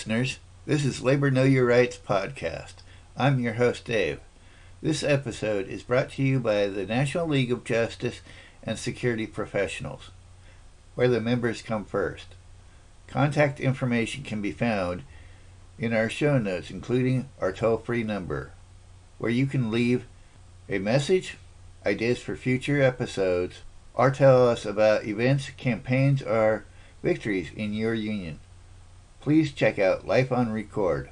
listeners. This is Labor Know Your Rights podcast. I'm your host, Dave. This episode is brought to you by the National League of Justice and Security Professionals, where the members come first. Contact information can be found in our show notes, including our toll-free number, where you can leave a message, ideas for future episodes, or tell us about events, campaigns, or victories in your union. Please check out Life on Record.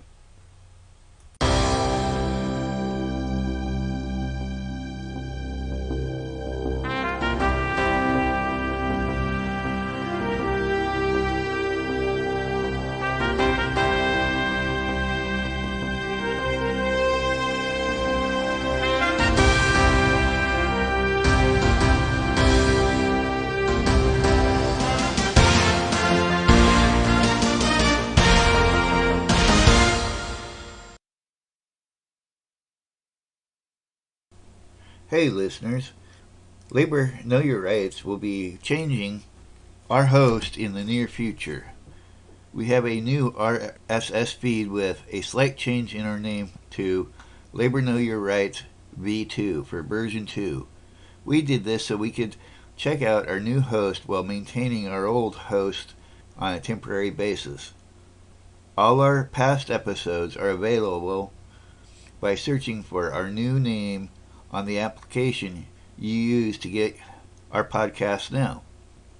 Hey listeners, Labor Know Your Rights will be changing our host in the near future. We have a new RSS feed with a slight change in our name to Labor Know Your Rights V2 for version 2. We did this so we could check out our new host while maintaining our old host on a temporary basis. All our past episodes are available by searching for our new name on the application you use to get our podcast now.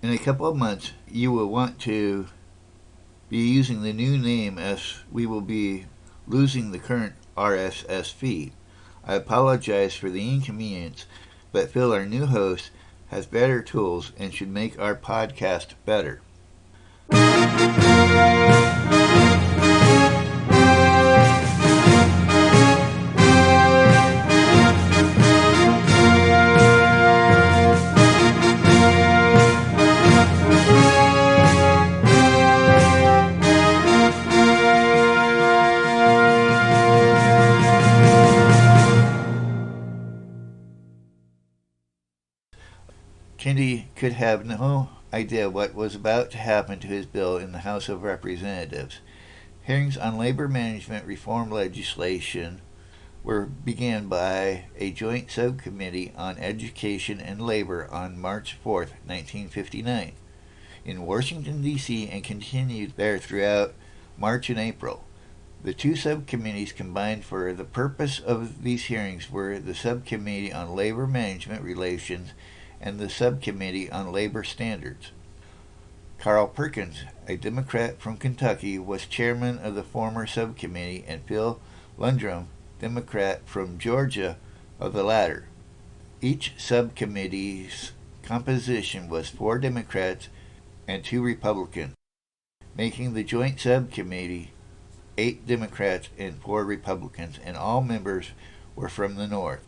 In a couple of months, you will want to be using the new name as we will be losing the current RSS feed. I apologize for the inconvenience, but feel our new host has better tools and should make our podcast better. Kennedy could have no idea what was about to happen to his bill in the House of Representatives. Hearings on labor management reform legislation were began by a joint subcommittee on education and labor on March 4, 1959, in Washington, D.C., and continued there throughout March and April. The two subcommittees combined for the purpose of these hearings were the Subcommittee on Labor Management Relations and the Subcommittee on Labor Standards. Carl Perkins, a Democrat from Kentucky, was chairman of the former subcommittee, and Phil Lundgren, Democrat from Georgia, of the latter. Each subcommittee's composition was 4 Democrats and 2 Republicans, making the joint subcommittee 8 Democrats and 4 Republicans, and all members were from the North.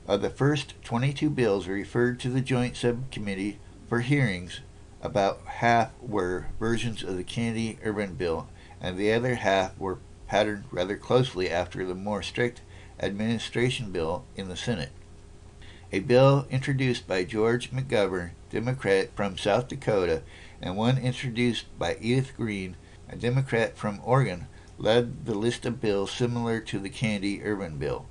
Of the first 22 bills referred to the Joint Subcommittee for hearings, about half were versions of the Kennedy-Ervin bill, and the other half were patterned rather closely after the more strict administration bill in the Senate. A bill introduced by George McGovern, Democrat from South Dakota, and one introduced by Edith Green, a Democrat from Oregon, led the list of bills similar to the Kennedy-Ervin bill.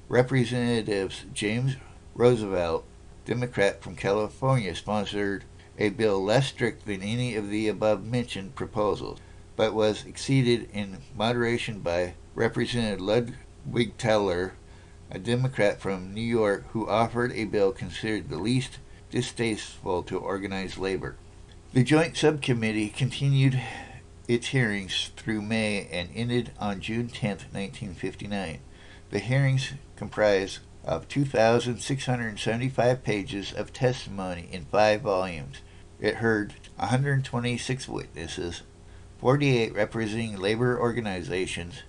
Representatives James Roosevelt, Democrat from California, sponsored a bill less strict than any of the above-mentioned proposals, but was exceeded in moderation by Representative Ludwig Teller, a Democrat from New York, who offered a bill considered the least distasteful to organized labor. The Joint Subcommittee continued its hearings through May and ended on June 10, 1959. The hearings comprised of 2,675 pages of testimony in 5 volumes. It heard 126 witnesses, 48 representing labor organizations,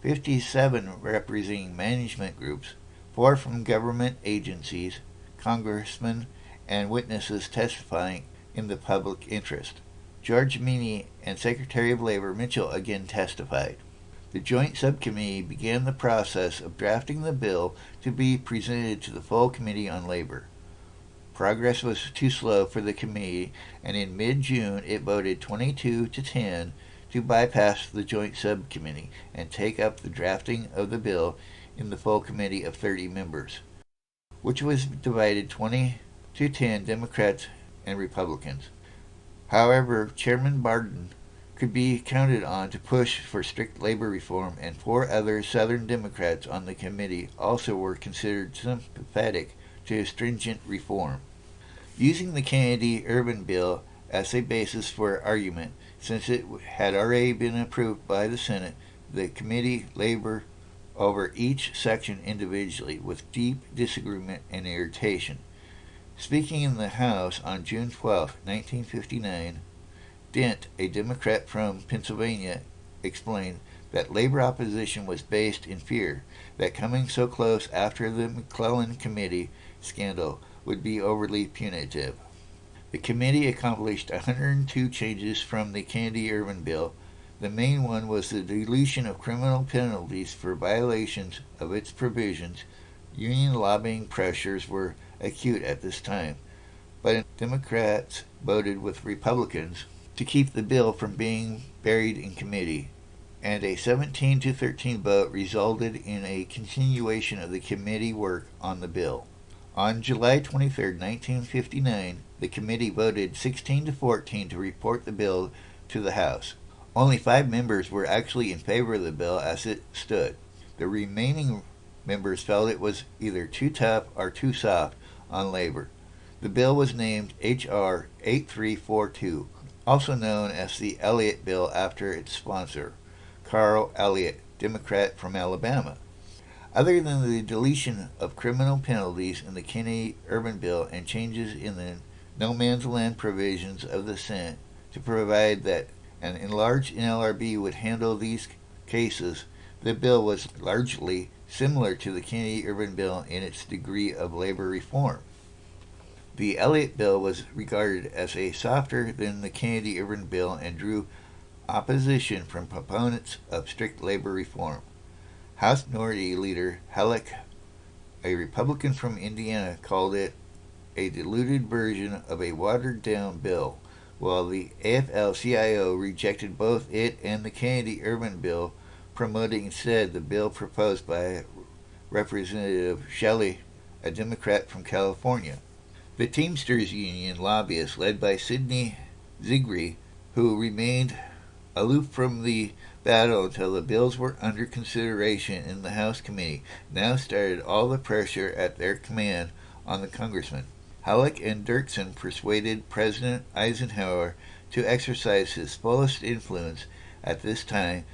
57 representing management groups, 4 from government agencies, congressmen, and witnesses testifying in the public interest. George Meany and Secretary of Labor Mitchell again testified. The Joint Subcommittee began the process of drafting the bill to be presented to the full Committee on Labor. Progress was too slow for the committee, and in mid-June it voted 22-10 to bypass the joint subcommittee and take up the drafting of the bill in the full committee of 30 members, which was divided 20 to 10 Democrats and Republicans. However, Chairman Barton could be counted on to push for strict labor reform, and 4 other Southern Democrats on the committee also were considered sympathetic to stringent reform. Using the Kennedy-Ervin bill as a basis for argument, since it had already been approved by the Senate, the committee labored over each section individually with deep disagreement and irritation. Speaking in the House on June 12, 1959, Dent, a Democrat from Pennsylvania, explained that labor opposition was based in fear that coming so close after the McClellan Committee scandal would be overly punitive. The committee accomplished 102 changes from the Kennedy-Ervin bill. The main one was the deletion of criminal penalties for violations of its provisions. Union lobbying pressures were acute at this time, but Democrats voted with Republicans to keep the bill from being buried in committee, and a 17 to 13 vote resulted in a continuation of the committee work on the bill. On July 23, 1959, the committee voted 16 to 14 to report the bill to the House. Only 5 members were actually in favor of the bill as it stood. The remaining members felt it was either too tough or too soft on labor. The bill was named H.R. 8342, also known as the Elliott Bill after its sponsor, Carl Elliott, Democrat from Alabama. Other than the deletion of criminal penalties in the Kennedy-Ervin bill and changes in the no man's land provisions of the Senate to provide that an enlarged NLRB would handle these cases, the bill was largely similar to the Kennedy-Ervin bill in its degree of labor reform. The Elliott bill was regarded as a softer than the Kennedy-Ervin bill and drew opposition from proponents of strict labor reform. House Minority Leader Halleck, a Republican from Indiana, called it a diluted version of a watered-down bill, while the AFL-CIO rejected both it and the Kennedy-Ervin bill, promoting instead the bill proposed by Representative Shelley, a Democrat from California. The Teamsters Union lobbyists, led by Sidney Zigri, who remained aloof from the battle until the bills were under consideration in the House committee, now started all the pressure at their command on the congressman. Halleck and Dirksen persuaded President Eisenhower to exercise his fullest influence at this time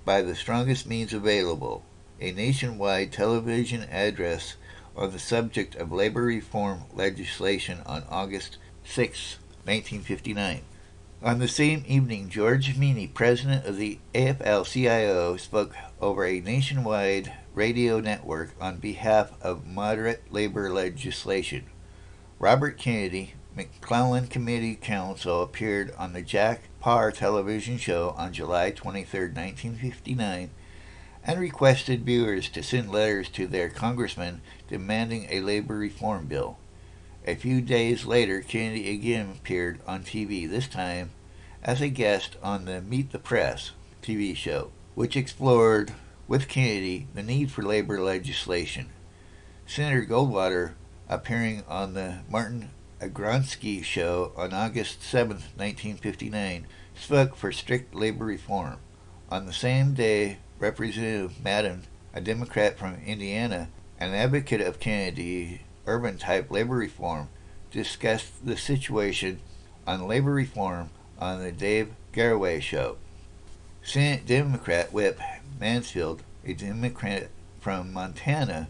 by the strongest means available, a nationwide television address on the subject of labor reform legislation on August 6, 1959. On the same evening, George Meany, president of the AFL-CIO, spoke over a nationwide radio network on behalf of moderate labor legislation. Robert Kennedy, McClellan Committee counsel, appeared on the Jack Paar television show on July 23, 1959, and requested viewers to send letters to their congressman demanding a labor reform bill. A few days later, Kennedy again appeared on TV, this time as a guest on the Meet the Press TV show, which explored with Kennedy the need for labor legislation. Senator Goldwater, appearing on the Martin Agronsky show on August 7, 1959, spoke for strict labor reform. On the same day, Representative Madden, a Democrat from Indiana, an advocate of Kennedy-Ervin-type labor reform, discussed the situation on labor reform on the Dave Garroway show. Senate Democrat Whip Mansfield, a Democrat from Montana,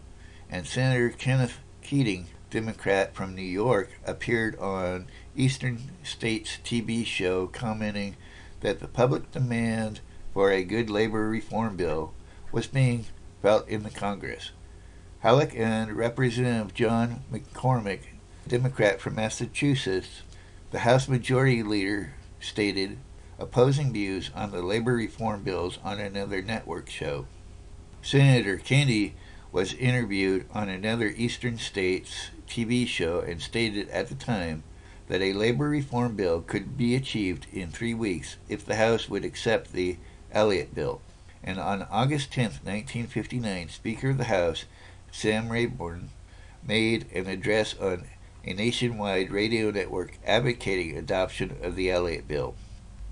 and Senator Kenneth Keating, Democrat from New York, appeared on Eastern States TV show commenting that the public demand for a good labor reform bill was being felt in the Congress. Halleck and Representative John McCormick, Democrat from Massachusetts, the House Majority Leader, stated opposing views on the labor reform bills on another network show. Senator Kennedy was interviewed on another Eastern States TV show and stated at the time that a labor reform bill could be achieved in 3 weeks if the House would accept the Elliott Bill. And on August 10, 1959, Speaker of the House, Sam Rayburn, made an address on a nationwide radio network advocating adoption of the Elliott Bill.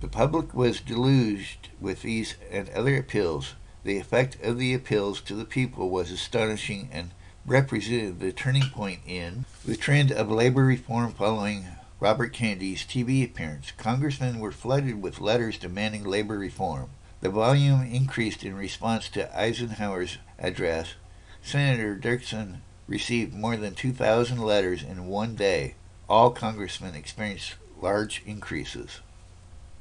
The public was deluged with these and other appeals. The effect of the appeals to the people was astonishing and represented the turning point in the trend of labor reform following Robert Kennedy's TV appearance. Congressmen were flooded with letters demanding labor reform. The volume increased in response to Eisenhower's address. Senator Dirksen received more than 2,000 letters in one day. All congressmen experienced large increases.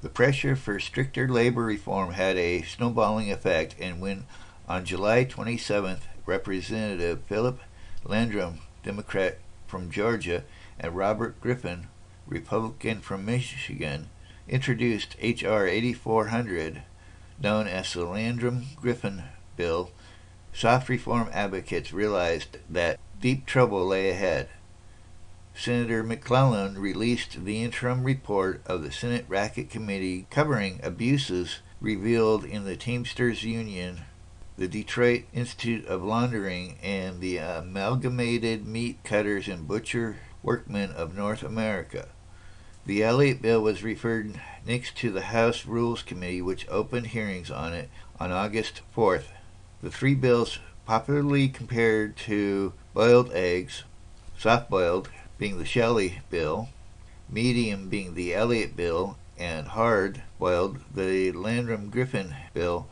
The pressure for stricter labor reform had a snowballing effect, and when on July 27th, Representative Philip Landrum, Democrat from Georgia, and Robert Griffin, Republican from Michigan, introduced H.R. 8400, known as the Landrum-Griffin Bill, soft reform advocates realized that deep trouble lay ahead. Senator McClellan released the interim report of the Senate Racket Committee covering abuses revealed in the Teamsters Union, the Detroit Institute of Laundering, and the Amalgamated Meat Cutters and Butcher Workmen of North America. The Elliott Bill was referred next to the House Rules Committee, which opened hearings on it on August 4th. The three bills, popularly compared to boiled eggs, soft-boiled being the Shelley Bill, medium being the Elliott Bill, and hard-boiled the Landrum-Griffin Bill,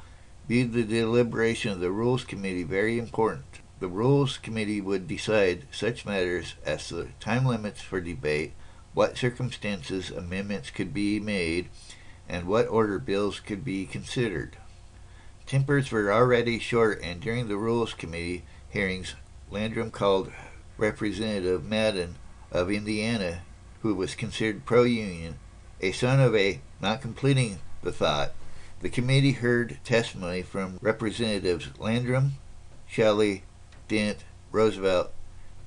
viewed the deliberation of the Rules Committee very important. The Rules Committee would decide such matters as the time limits for debate, what circumstances amendments could be made, and what order bills could be considered. Tempers were already short, and during the Rules Committee hearings, Landrum called Representative Madden of Indiana, who was considered pro-union, a son of a, not completing the thought. The committee heard testimony from Representatives Landrum, Shelley, Dent, Roosevelt,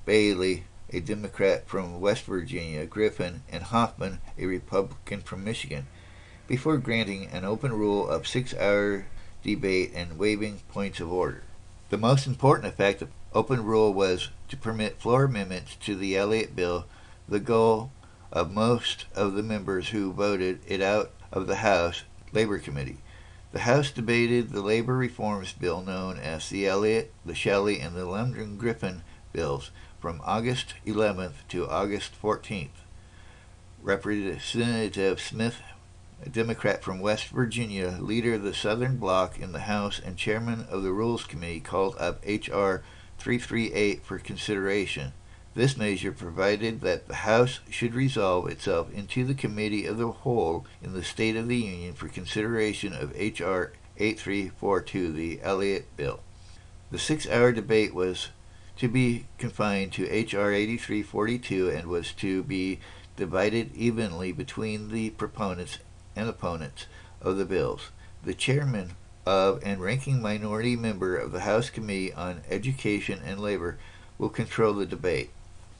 Bailey, a Democrat from West Virginia, Griffin, and Hoffman, a Republican from Michigan, before granting an open rule of 6-hour debate and waiving points of order. The most important effect of open rule was to permit floor amendments to the Elliott Bill, the goal of most of the members who voted it out of the House Labor Committee. The House debated the labor reforms bill known as the Elliott, the Shelley, and the Landrum-Griffin bills from August 11th to August 14th. Representative Smith, a Democrat from West Virginia, leader of the Southern Bloc in the House and chairman of the Rules Committee, called up H.R. 338 for consideration. This measure provided that the House should resolve itself into the Committee of the Whole in the State of the Union for consideration of H.R. 8342, the Elliott Bill. The 6-hour debate was to be confined to H.R. 8342 and was to be divided evenly between the proponents and opponents of the bills. The chairman of and ranking minority member of the House Committee on Education and Labor will control the debate.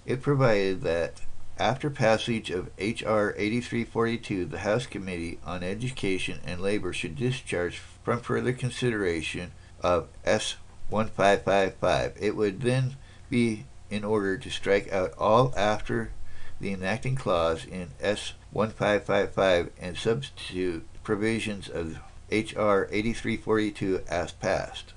It provided that after passage of H.R. 8342, the House Committee on Education and Labor should discharge from further consideration of S. 1555. It would then be in order to strike out all after the enacting clause in S. 1555 and substitute provisions of H.R. 8342 as passed.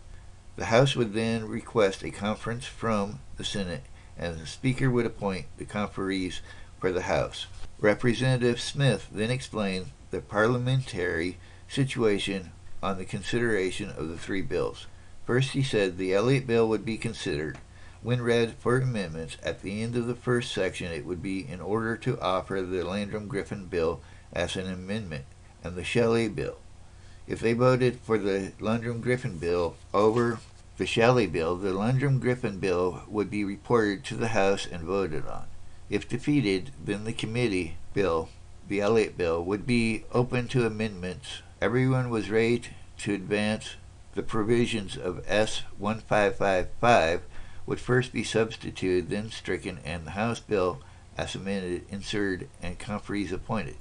The House would then request a conference from the Senate, and the Speaker would appoint the conferees for the House. Representative Smith then explained the parliamentary situation on the consideration of the three bills. First, he said the Elliott Bill would be considered. When read for amendments, at the end of the first section it would be in order to offer the Landrum-Griffin Bill as an amendment, and the Shelley Bill. If they voted for the Landrum-Griffin Bill over the Shelley Bill, the Landrum-Griffin Bill would be reported to the House and voted on. If defeated, then the committee bill, the Elliott Bill, would be open to amendments. Everyone was ready to advance. The provisions of S. 1555 would first be substituted, then stricken, and the House bill as amended, inserted, and conferees appointed.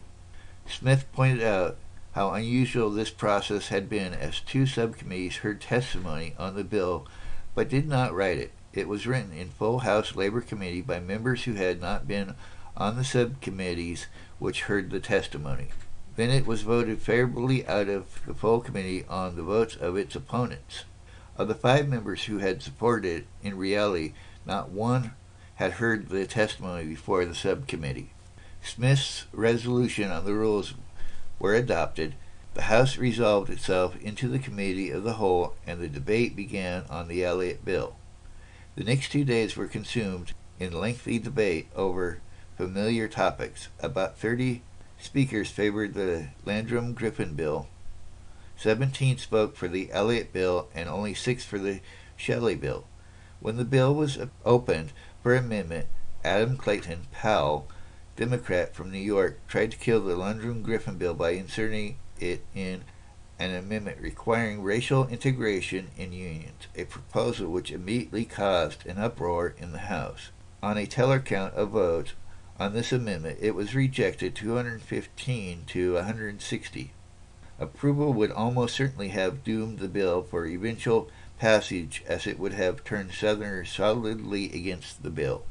Smith pointed out how unusual this process had been, as two subcommittees heard testimony on the bill but did not write it. It was written in full House Labor Committee by members who had not been on the subcommittees which heard the testimony. Then it was voted favorably out of the full committee on the votes of its opponents. Of the 5 members who had supported it, in reality, not one had heard the testimony before the subcommittee. Smith's resolution on the rules were adopted. The House resolved itself into the Committee of the Whole, and the debate began on the Elliott Bill. The next 2 days were consumed in lengthy debate over familiar topics. About 30 speakers favored the Landrum-Griffin Bill, 17 spoke for the Elliott Bill, and only 6 for the Shelley Bill. When the bill was opened for amendment, Adam Clayton Powell, Democrat from New York, tried to kill the Landrum-Griffin Bill by inserting it in an amendment requiring racial integration in unions, a proposal which immediately caused an uproar in the House. On a teller count of votes on this amendment, it was rejected 215 to 160. Approval would almost certainly have doomed the bill for eventual passage, as it would have turned Southerners solidly against the bill.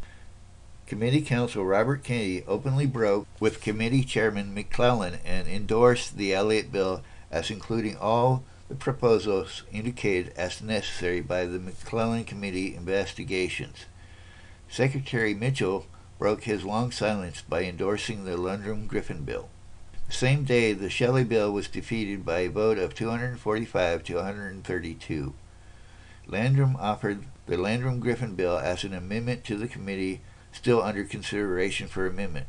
Committee Counsel Robert Kennedy openly broke with Committee Chairman McClellan and endorsed the Elliott Bill as including all the proposals indicated as necessary by the McClellan Committee investigations. Secretary Mitchell broke his long silence by endorsing the Landrum-Griffin Bill. The same day, the Shelley Bill was defeated by a vote of 245 to 132. Landrum offered the Landrum-Griffin Bill as an amendment to the committee still under consideration for amendment.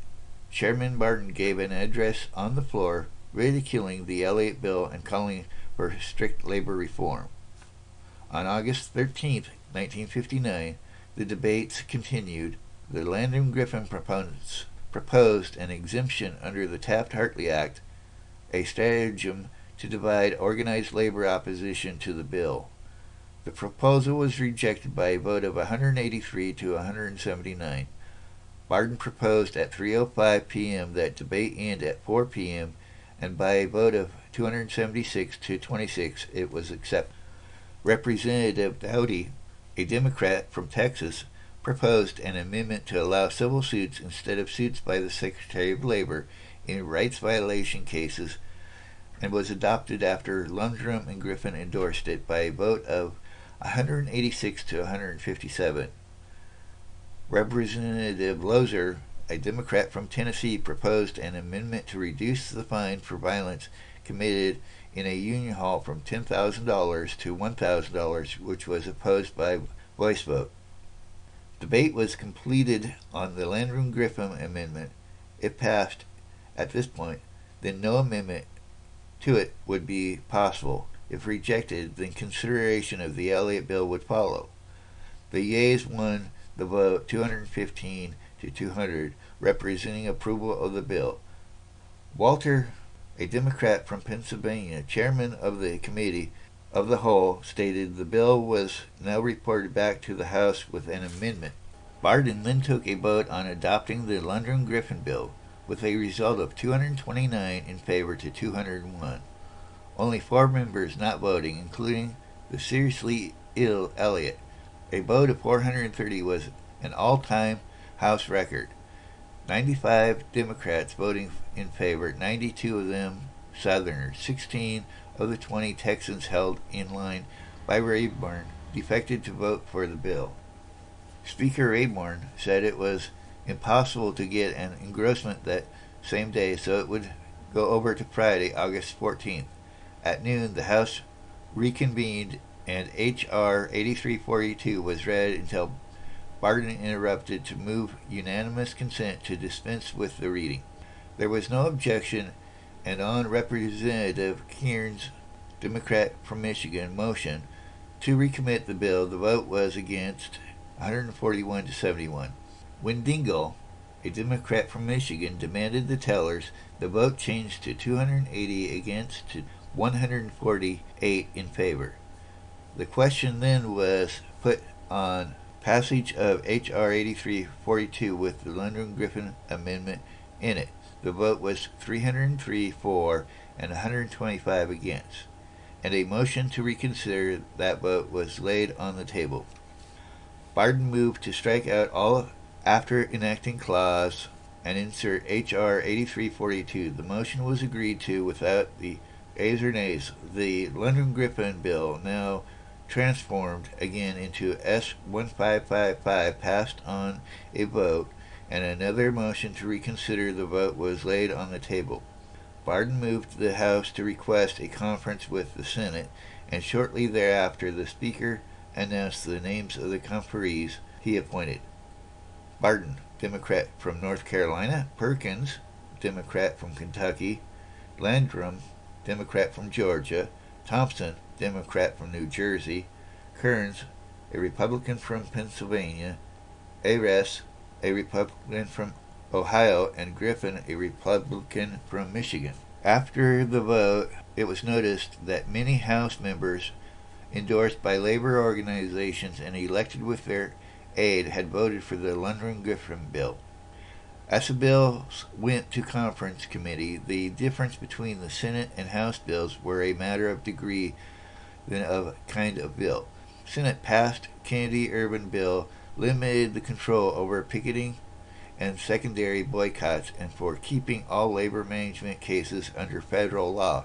Chairman Barton gave an address on the floor ridiculing the Elliott Bill and calling for strict labor reform. On August 13, 1959, the debates continued. The Landrum-Griffin proponents proposed an exemption under the Taft-Hartley Act, a stratagem to divide organized labor opposition to the bill. The proposal was rejected by a vote of 183 to 179. Barton proposed at 3:05 p.m. that debate end at 4 p.m., and by a vote of 276 to 26 it was accepted. Representative Doughty, a Democrat from Texas, proposed an amendment to allow civil suits instead of suits by the Secretary of Labor in rights violation cases, and was adopted after Landrum and Griffin endorsed it by a vote of 186 to 157. Representative Lozer, a Democrat from Tennessee, proposed an amendment to reduce the fine for violence committed in a union hall from $10,000 to $1,000, which was opposed by voice vote. Debate was completed on the Landrum-Griffin amendment. If passed at this point, then no amendment to it would be possible. If rejected, then consideration of the Elliott Bill would follow. The yeas won the vote 215 to 200, representing approval of the bill. Walter, a Democrat from Pennsylvania, chairman of the Committee of the Whole, stated the bill was now reported back to the House with an amendment. Barton then took a vote on adopting the Landrum-Griffin Bill, with a result of 229 in favor to 201. Only 4 members not voting, including the seriously ill Elliott. A vote of 430 was an all-time House record. 95 Democrats voting in favor, 92 of them Southerners. 16 of the 20 Texans held in line by Rayburn defected to vote for the bill. Speaker Rayburn said it was impossible to get an engrossment that same day, so it would go over to Friday, August 14th. At noon, the House reconvened and H.R. 8342 was read until Barton interrupted to move unanimous consent to dispense with the reading. There was no objection, and on Representative Keen's, Democrat from Michigan, motion to recommit the bill, the vote was against 141 to 71. When Dingell, a Democrat from Michigan, demanded the tellers, the vote changed to 280 against to 148 in favor. The question then was put on passage of H.R. 8342 with the Lundgren-Griffin Amendment in it. The vote was 303 for and 125 against, and a motion to reconsider that vote was laid on the table. Barden moved to strike out all after enacting clause and insert H.R. 8342. The motion was agreed to without the ayes or nays. The Lundgren-Griffin bill, now transformed again into S1555, passed on a vote, and another motion to reconsider the vote was laid on the table. Barden moved the House to request a conference with the Senate, and shortly thereafter the Speaker announced the names of the conferees he appointed. Barden, Democrat from North Carolina; Perkins, Democrat from Kentucky; Landrum, Democrat from Georgia; Thompson, Democrat from New Jersey; Kearns, a Republican from Pennsylvania; Ayres, a Republican from Ohio; and Griffin, a Republican from Michigan. After the vote, it was noticed that many House members endorsed by labor organizations and elected with their aid had voted for the Lundgren-Griffin bill. As the bills went to conference committee, the difference between the Senate and House bills were a matter of degree than of kind of bill. Senate passed Kennedy-Ervin bill, limited the control over picketing and secondary boycotts, and for keeping all labor management cases under federal law,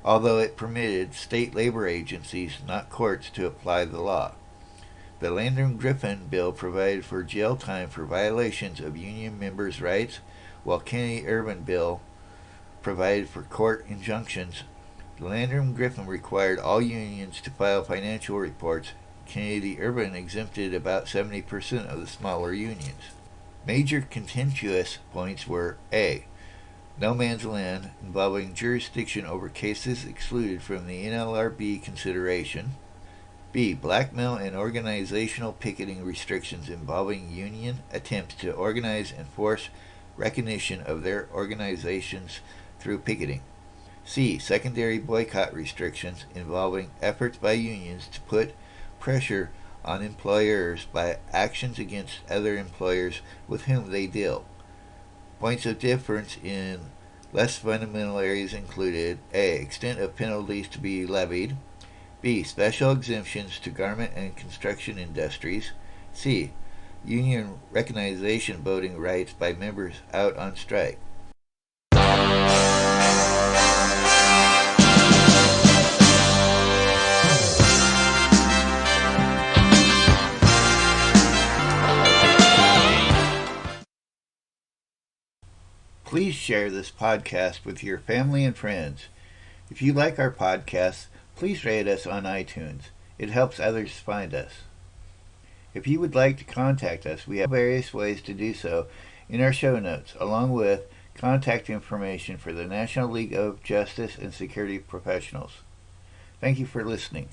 although it permitted state labor agencies, not courts, to apply the law. The Lundgren-Griffin bill provided for jail time for violations of union members' rights, while Kennedy-Ervin bill provided for court injunctions. The Lundgren-Griffin required all unions to file financial reports. Kennedy-Ervin exempted about 70% of the smaller unions. Major contentious points were A. No man's land involving jurisdiction over cases excluded from the NLRB consideration. B. Blackmail and organizational picketing restrictions involving union attempts to organize and force recognition of their organizations through picketing. C. Secondary boycott restrictions involving efforts by unions to put pressure on employers by actions against other employers with whom they deal. Points of difference in less fundamental areas included: A. Extent of penalties to be levied; B. Special exemptions to garment and construction industries; C. Union recognition voting rights by members out on strike. Please share this podcast with your family and friends. If you like our podcasts, please rate us on iTunes. It helps others find us. If you would like to contact us, we have various ways to do so in our show notes, along with contact information for the National League of Justice and Security Professionals. Thank you for listening.